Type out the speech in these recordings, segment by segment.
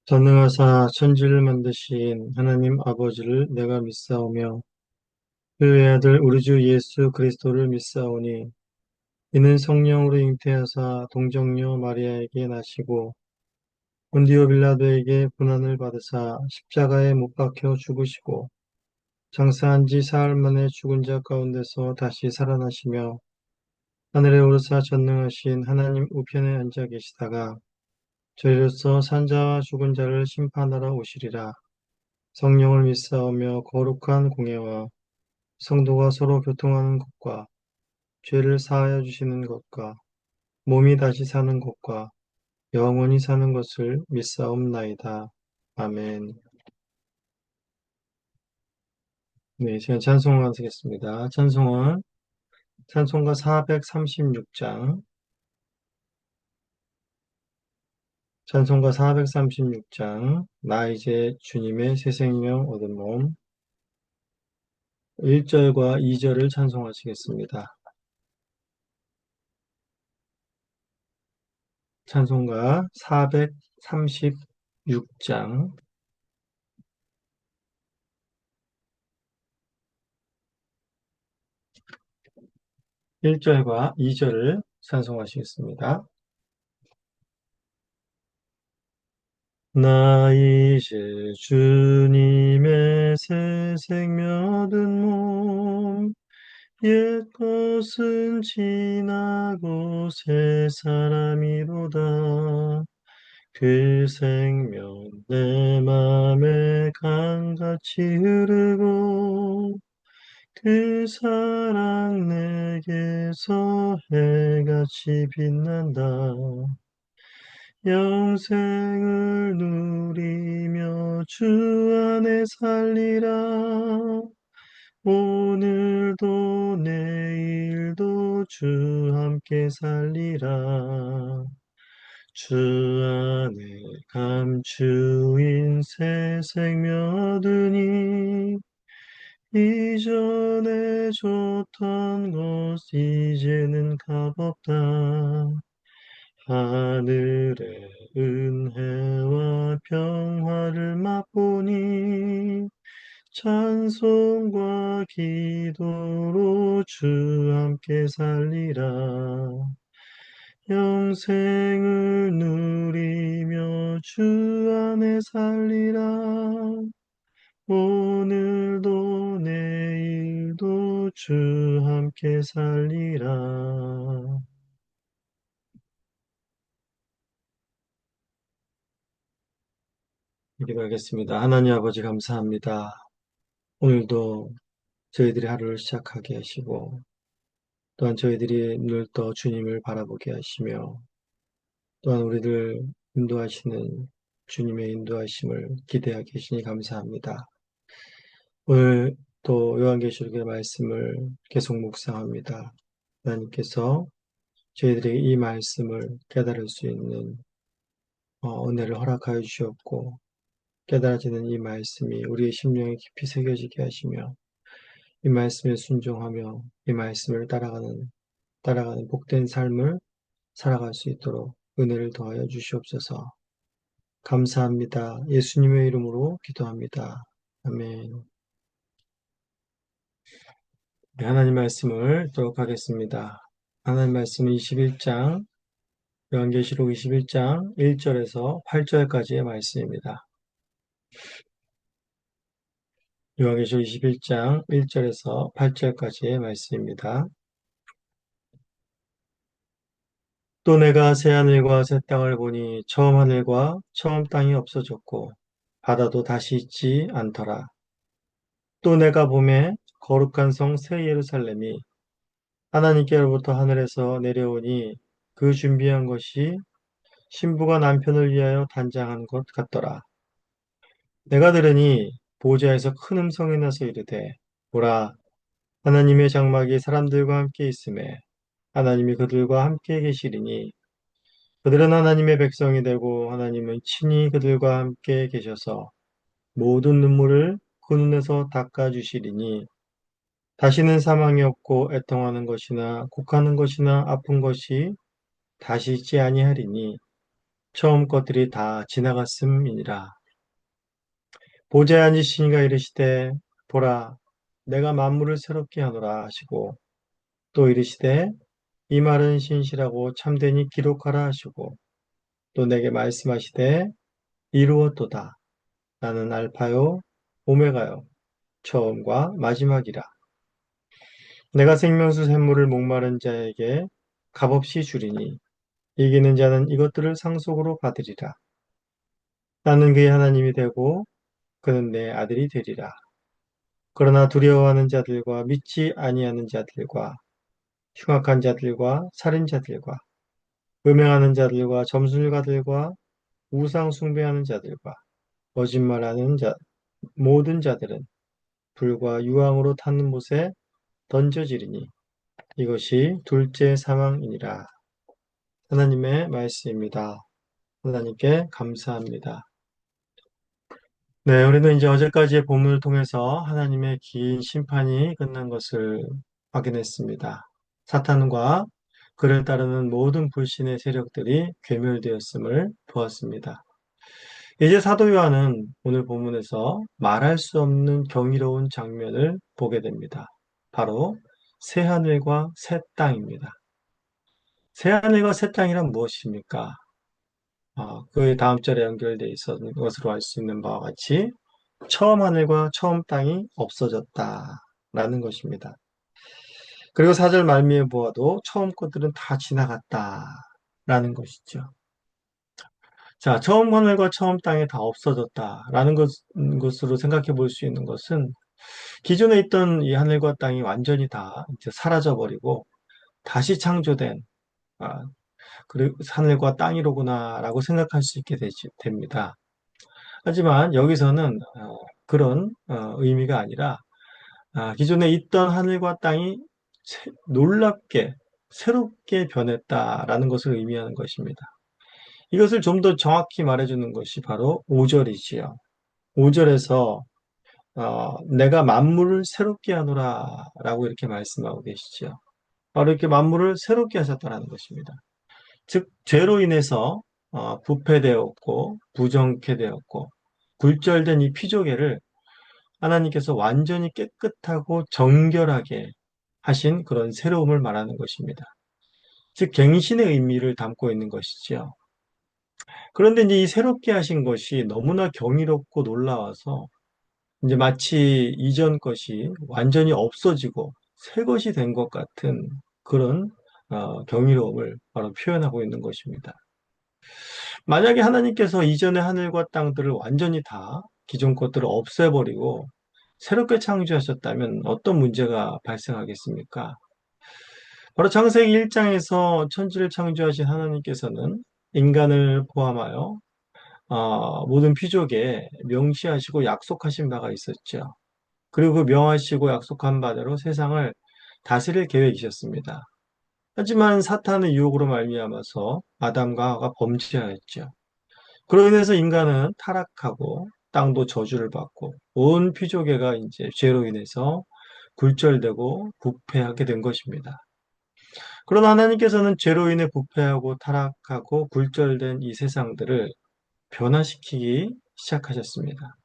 전능하사 천지를 만드신 하나님 아버지를 내가 믿사오며 그 외아들 우리 주 예수 그리스도를 믿사오니 이는 성령으로 잉태하사 동정녀 마리아에게 나시고 본디오 빌라도에게 고난을 받으사 십자가에 못 박혀 죽으시고 장사한 지 사흘 만에 죽은 자 가운데서 다시 살아나시며 하늘에 오르사 전능하신 하나님 우편에 앉아 계시다가 저희로서 산자와 죽은 자를 심판하러 오시리라. 성령을 믿사오며 거룩한 공예와 성도가 서로 교통하는 것과 죄를 사하여 주시는 것과 몸이 다시 사는 것과 영원히 사는 것을 믿사옵나이다. 아멘. 네, 시간 찬송을 하겠습니다. 찬송가 436장, 찬송가 436장, 나 이제 주님의 새 생명 얻은 몸, 1절과 2절을 찬송하시겠습니다. 찬송가 436장, 1절과 2절을 찬송하시겠습니다. 나 이제 주님의 새 생명 얻은 몸, 옛 것은 지나고 새 사람이로다. 그 생명 내 맘에 강같이 흐르고 그 사랑 내게서 해같이 빛난다. 영생을 누리며 주 안에 살리라. 오늘도 내일도 주 함께 살리라. 주 안에 감추인 새 생명 얻으니 이전에 줬던 것 이제는 값없다. 하늘의 은혜와 평화를 맛보니 찬송과 기도로 주 함께 살리라. 영생을 누리며 주 안에 살리라. 오늘도 내일도 주 함께 살리라. 기도하겠습니다. 하나님 아버지 감사합니다. 오늘도 저희들이 하루를 시작하게 하시고 또한 저희들이 눈을 떠 주님을 바라보게 하시며 또한 우리를 인도하시는 주님의 인도하심을 기대하게 하시니 감사합니다. 오늘 또 요한계시록의 말씀을 계속 묵상합니다. 하나님께서 저희들에게 이 말씀을 깨달을 수 있는 은혜를 허락하여 주셨고 깨달아지는 이 말씀이 우리의 심령에 깊이 새겨지게 하시며 이 말씀에 순종하며 이 말씀을 따라가는 복된 삶을 살아갈 수 있도록 은혜를 더하여 주시옵소서. 감사합니다. 예수님의 이름으로 기도합니다. 아멘. 네, 하나님 말씀을 듣도록 하겠습니다. 하나님 말씀은 21장, 요한계시록 21장 1절에서 8절까지의 말씀입니다. 요한계시록 21장 1절에서 8절까지의 말씀입니다. 또 내가 새 하늘과 새 땅을 보니 처음 하늘과 처음 땅이 없어졌고 바다도 다시 있지 않더라. 또 내가 보매 거룩한 성 새 예루살렘이 하나님께로부터 하늘에서 내려오니 그 준비한 것이 신부가 남편을 위하여 단장한 것 같더라. 내가 들으니 보좌에서 큰 음성이 나서 이르되 보라 하나님의 장막이 사람들과 함께 있음에 하나님이 그들과 함께 계시리니 그들은 하나님의 백성이 되고 하나님은 친히 그들과 함께 계셔서 모든 눈물을 그 눈에서 닦아주시리니 다시는 사망이 없고 애통하는 것이나 곡하는 것이나 아픈 것이 다시 있지 아니하리니 처음 것들이 다 지나갔음이니라. 보좌에 앉으신 이가 이르시되 보라 내가 만물을 새롭게 하노라 하시고 또 이르시되 이 말은 신실하고 참되니 기록하라 하시고 또 내게 말씀하시되 이루었도다. 나는 알파요 오메가요 처음과 마지막이라. 내가 생명수 샘물을 목마른 자에게 값없이 주리니 이기는 자는 이것들을 상속으로 받으리라. 나는 그의 하나님이 되고 그는 내 아들이 되리라. 그러나 두려워하는 자들과 믿지 아니하는 자들과 흉악한 자들과 살인자들과 음행하는 자들과 점술가들과 우상 숭배하는 자들과 거짓말하는 자 모든 자들은 불과 유황으로 타는 못에 던져지리니 이것이 둘째 사망이니라. 하나님의 말씀입니다. 하나님께 감사합니다. 네, 우리는 이제 어제까지의 본문을 통해서 하나님의 긴 심판이 끝난 것을 확인했습니다. 사탄과 그를 따르는 모든 불신의 세력들이 괴멸되었음을 보았습니다. 이제 사도 요한은 오늘 본문에서 말할 수 없는 경이로운 장면을 보게 됩니다. 바로 새하늘과 새 땅입니다. 새하늘과 새 땅이란 무엇입니까? 그 다음 절에 연결되어 있었는 것으로 알 수 있는 바와 같이 처음 하늘과 처음 땅이 없어졌다라는 것입니다. 그리고 4절 말미에 보아도 처음 것들은 다 지나갔다라는 것이죠. 자, 처음 하늘과 처음 땅이 다 없어졌다라는 것으로 생각해 볼 수 있는 것은 기존에 있던 이 하늘과 땅이 완전히 다 이제 사라져 버리고 다시 창조된 아, 그리고 하늘과 땅이로구나라고 생각할 수 있게 됩니다. 하지만 여기서는 그런 의미가 아니라 기존에 있던 하늘과 땅이 놀랍게 새롭게 변했다라는 것을 의미하는 것입니다. 이것을 좀 더 정확히 말해주는 것이 바로 5절이지요. 5절에서 내가 만물을 새롭게 하노라 라고 이렇게 말씀하고 계시죠. 바로 이렇게 만물을 새롭게 하셨다는 것입니다. 즉 죄로 인해서 부패되었고 부정케 되었고 굴절된 이 피조개를 하나님께서 완전히 깨끗하고 정결하게 하신 그런 새로움을 말하는 것입니다. 즉 갱신의 의미를 담고 있는 것이죠. 그런데 이제 이 새롭게 하신 것이 너무나 경이롭고 놀라워서 이제 마치 이전 것이 완전히 없어지고 새 것이 된 것 같은 그런 경이로움을 바로 표현하고 있는 것입니다. 만약에 하나님께서 이전의 하늘과 땅들을 완전히 다 기존 것들을 없애버리고 새롭게 창조하셨다면 어떤 문제가 발생하겠습니까? 바로 창세기 1장에서 천지를 창조하신 하나님께서는 인간을 포함하여 모든 피족에 명시하시고 약속하신 바가 있었죠. 그리고 그 명하시고 약속한 바대로 세상을 다스릴 계획이셨습니다. 하지만 사탄의 유혹으로 말미암아서 아담과 하와가 범죄하였죠. 그로 인해서 인간은 타락하고 땅도 저주를 받고 온 피조개가 이제 죄로 인해서 굴절되고 부패하게 된 것입니다. 그러나 하나님께서는 죄로 인해 부패하고 타락하고 굴절된 이 세상들을 변화시키기 시작하셨습니다.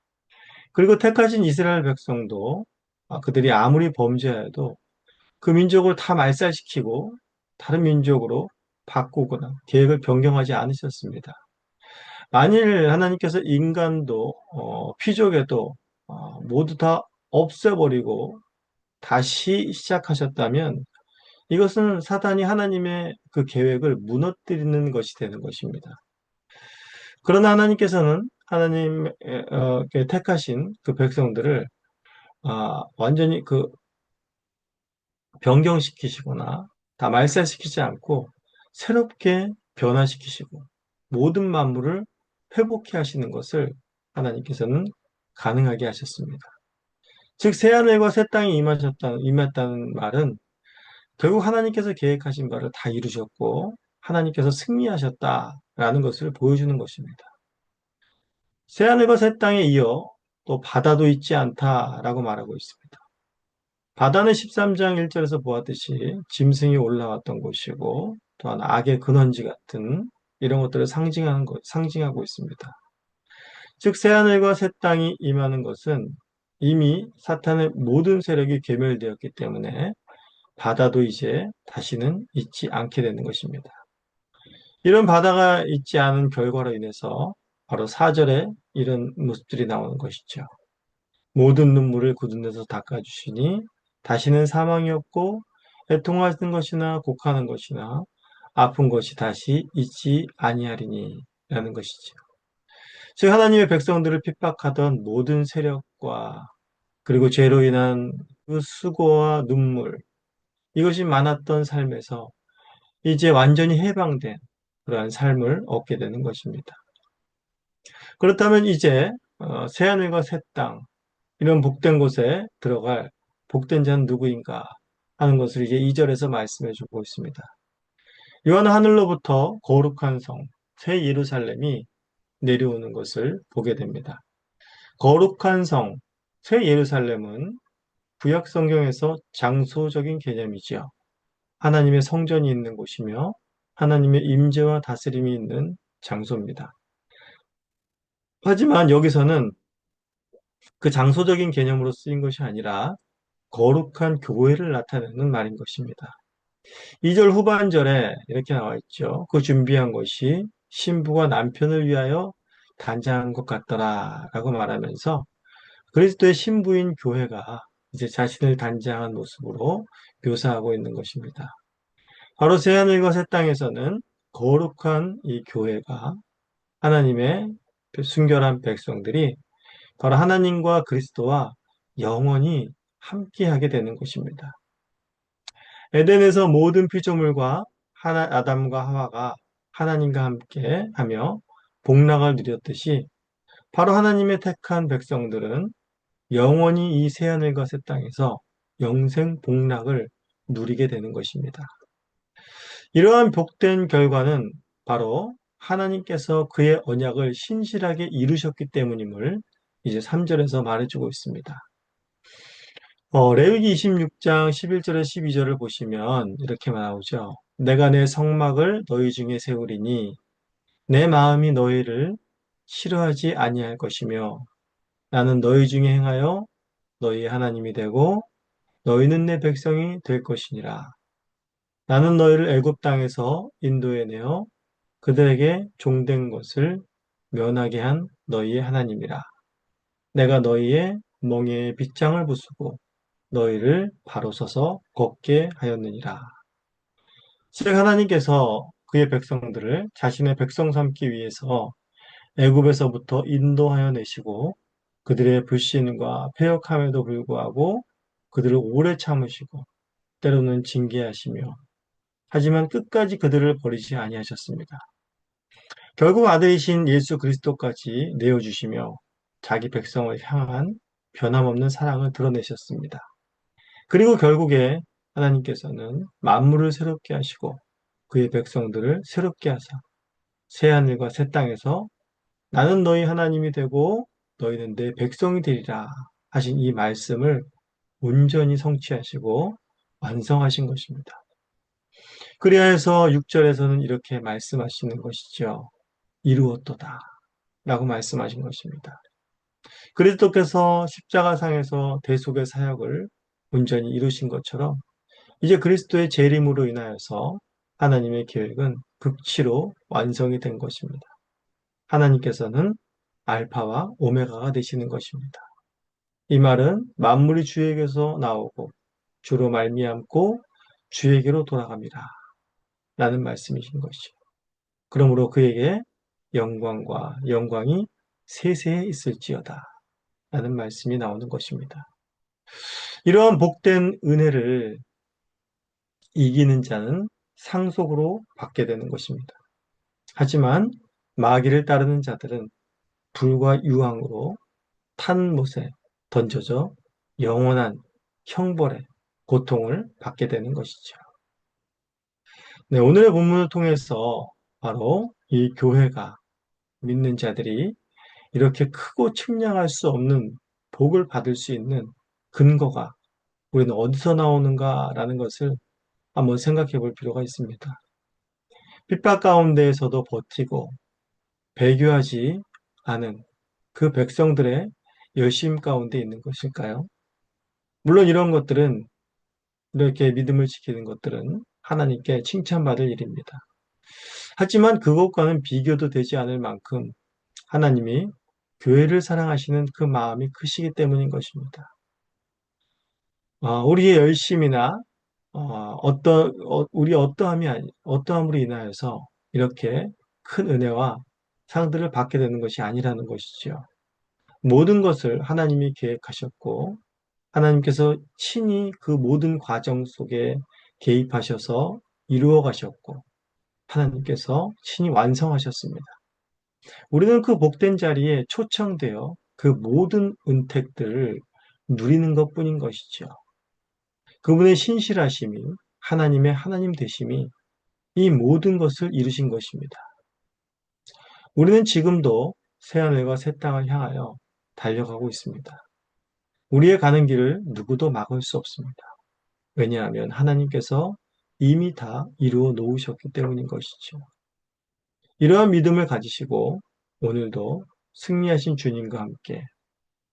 그리고 택하신 이스라엘 백성도 그들이 아무리 범죄해도 그 민족을 다 말살시키고 다른 민족으로 바꾸거나 계획을 변경하지 않으셨습니다. 만일 하나님께서 인간도 피조개도 모두 다 없애버리고 다시 시작하셨다면 이것은 사단이 하나님의 그 계획을 무너뜨리는 것이 되는 것입니다. 그러나 하나님께서는 하나님 택하신 그 백성들을 완전히 그 변경시키시거나 다 말살시키지 않고 새롭게 변화시키시고 모든 만물을 회복해 하시는 것을 하나님께서는 가능하게 하셨습니다. 즉 새하늘과 새 땅이 임했다는 말은 결국 하나님께서 계획하신 바를 다 이루셨고 하나님께서 승리하셨다라는 것을 보여주는 것입니다. 새하늘과 새 땅에 이어 또 바다도 있지 않다라고 말하고 있습니다. 바다는 13장 1절에서 보았듯이 짐승이 올라왔던 곳이고 또한 악의 근원지 같은 이런 것들을 상징하고 있습니다. 즉, 새하늘과 새 땅이 임하는 것은 이미 사탄의 모든 세력이 괴멸되었기 때문에 바다도 이제 다시는 있지 않게 되는 것입니다. 이런 바다가 있지 않은 결과로 인해서 바로 4절에 이런 모습들이 나오는 것이죠. 모든 눈물을 굳은 데서 닦아주시니 다시는 사망이 없고 애통하는 것이나 곡하는 것이나 아픈 것이 다시 있지 아니하리니 라는 것이죠. 즉 하나님의 백성들을 핍박하던 모든 세력과 그리고 죄로 인한 그 수고와 눈물 이것이 많았던 삶에서 이제 완전히 해방된 그러한 삶을 얻게 되는 것입니다. 그렇다면 이제 새하늘과 새 땅 이런 복된 곳에 들어갈 복된 자는 누구인가 하는 것을 이제 2절에서 말씀해 주고 있습니다. 이와는 하늘로부터 거룩한 성, 새 예루살렘이 내려오는 것을 보게 됩니다. 거룩한 성, 새 예루살렘은 구약 성경에서 장소적인 개념이지요. 하나님의 성전이 있는 곳이며 하나님의 임재와 다스림이 있는 장소입니다. 하지만 여기서는 그 장소적인 개념으로 쓰인 것이 아니라 거룩한 교회를 나타내는 말인 것입니다. 2절 후반절에 이렇게 나와 있죠. 그 준비한 것이 신부가 남편을 위하여 단장한 것 같더라 라고 말하면서 그리스도의 신부인 교회가 이제 자신을 단장한 모습으로 묘사하고 있는 것입니다. 바로 새하늘과 새 땅에서는 거룩한 이 교회가 하나님의 순결한 백성들이 바로 하나님과 그리스도와 영원히 함께하게 되는 것입니다. 에덴에서 모든 피조물과 아담과 하와가 하나님과 함께 하며 복락을 누렸듯이 바로 하나님의 택한 백성들은 영원히 이 새하늘과 새 땅에서 영생 복락을 누리게 되는 것입니다. 이러한 복된 결과는 바로 하나님께서 그의 언약을 신실하게 이루셨기 때문임을 이제 3절에서 말해주고 있습니다. 레위기 26장 11절에 12절을 보시면 이렇게 나오죠. 내가 내 성막을 너희 중에 세우리니 내 마음이 너희를 싫어하지 아니할 것이며 나는 너희 중에 행하여 너희의 하나님이 되고 너희는 내 백성이 될 것이니라. 나는 너희를 애굽 땅에서 인도해내어 그들에게 종된 것을 면하게 한 너희의 하나님이라. 내가 너희의 멍에에 빗장을 부수고 너희를 바로 서서 걷게 하였느니라. 즉 하나님께서 그의 백성들을 자신의 백성 삼기 위해서 애굽에서부터 인도하여 내시고 그들의 불신과 패역함에도 불구하고 그들을 오래 참으시고 때로는 징계하시며 하지만 끝까지 그들을 버리지 아니하셨습니다. 결국 아들이신 예수 그리스도까지 내어주시며 자기 백성을 향한 변함없는 사랑을 드러내셨습니다. 그리고 결국에 하나님께서는 만물을 새롭게 하시고 그의 백성들을 새롭게 하사 새하늘과 새 땅에서 나는 너희 하나님이 되고 너희는 내 백성이 되리라 하신 이 말씀을 온전히 성취하시고 완성하신 것입니다. 그리하여서 6절에서는 이렇게 말씀하시는 것이죠. 이루었도다 라고 말씀하신 것입니다. 그리스도께서 십자가상에서 대속의 사역을 온전히 이루신 것처럼 이제 그리스도의 재림으로 인하여서 하나님의 계획은 극치로 완성이 된 것입니다. 하나님께서는 알파와 오메가가 되시는 것입니다. 이 말은 만물이 주에게서 나오고 주로 말미암고 주에게로 돌아갑니다. 라는 말씀이신 것이죠. 그러므로 그에게 영광과 영광이 세세에 있을지어다. 라는 말씀이 나오는 것입니다. 이러한 복된 은혜를 이기는 자는 상속으로 받게 되는 것입니다. 하지만 마귀를 따르는 자들은 불과 유황으로 탄 못에 던져져 영원한 형벌의 고통을 받게 되는 것이죠. 네, 오늘의 본문을 통해서 바로 이 교회가 믿는 자들이 이렇게 크고 측량할 수 없는 복을 받을 수 있는 근거가 우리는 어디서 나오는가라는 것을 한번 생각해 볼 필요가 있습니다. 핍박 가운데에서도 버티고 배교하지 않은 그 백성들의 열심 가운데 있는 것일까요? 물론 이런 것들은 이렇게 믿음을 지키는 것들은 하나님께 칭찬받을 일입니다. 하지만 그것과는 비교도 되지 않을 만큼 하나님이 교회를 사랑하시는 그 마음이 크시기 때문인 것입니다. 우리의 열심이나 우리 어떠함으로 인하여서 이렇게 큰 은혜와 상들을 받게 되는 것이 아니라는 것이죠. 모든 것을 하나님이 계획하셨고 하나님께서 친히 그 모든 과정 속에 개입하셔서 이루어 가셨고 하나님께서 친히 완성하셨습니다. 우리는 그 복된 자리에 초청되어 그 모든 은택들을 누리는 것뿐인 것이죠. 그분의 신실하심이 하나님의 하나님 되심이 이 모든 것을 이루신 것입니다. 우리는 지금도 새하늘과 새 땅을 향하여 달려가고 있습니다. 우리의 가는 길을 누구도 막을 수 없습니다. 왜냐하면 하나님께서 이미 다 이루어 놓으셨기 때문인 것이죠. 이러한 믿음을 가지시고 오늘도 승리하신 주님과 함께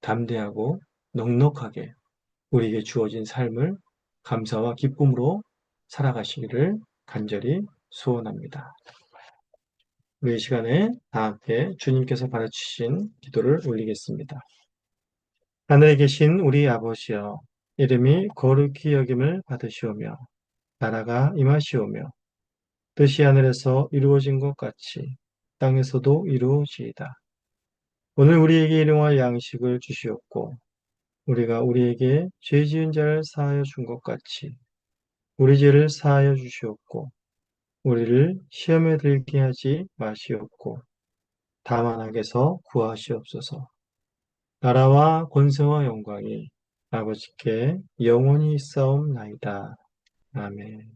담대하고 넉넉하게 우리에게 주어진 삶을 감사와 기쁨으로 살아가시기를 간절히 소원합니다. 우리 이 시간에 다 함께 주님께서 가르치신 기도를 올리겠습니다. 하늘에 계신 우리 아버지여, 이름이 거룩히 여김을 받으시오며 나라가 임하시오며 뜻이 하늘에서 이루어진 것 같이 땅에서도 이루어지이다. 오늘 우리에게 일용할 양식을 주시옵고 우리가 우리에게 죄 지은 자를 사하여 준 것 같이 우리 죄를 사하여 주시옵고 우리를 시험에 들게 하지 마시옵고 다만 악에서 구하시옵소서. 나라와 권세와 영광이 아버지께 영원히 있사옵나이다. 아멘.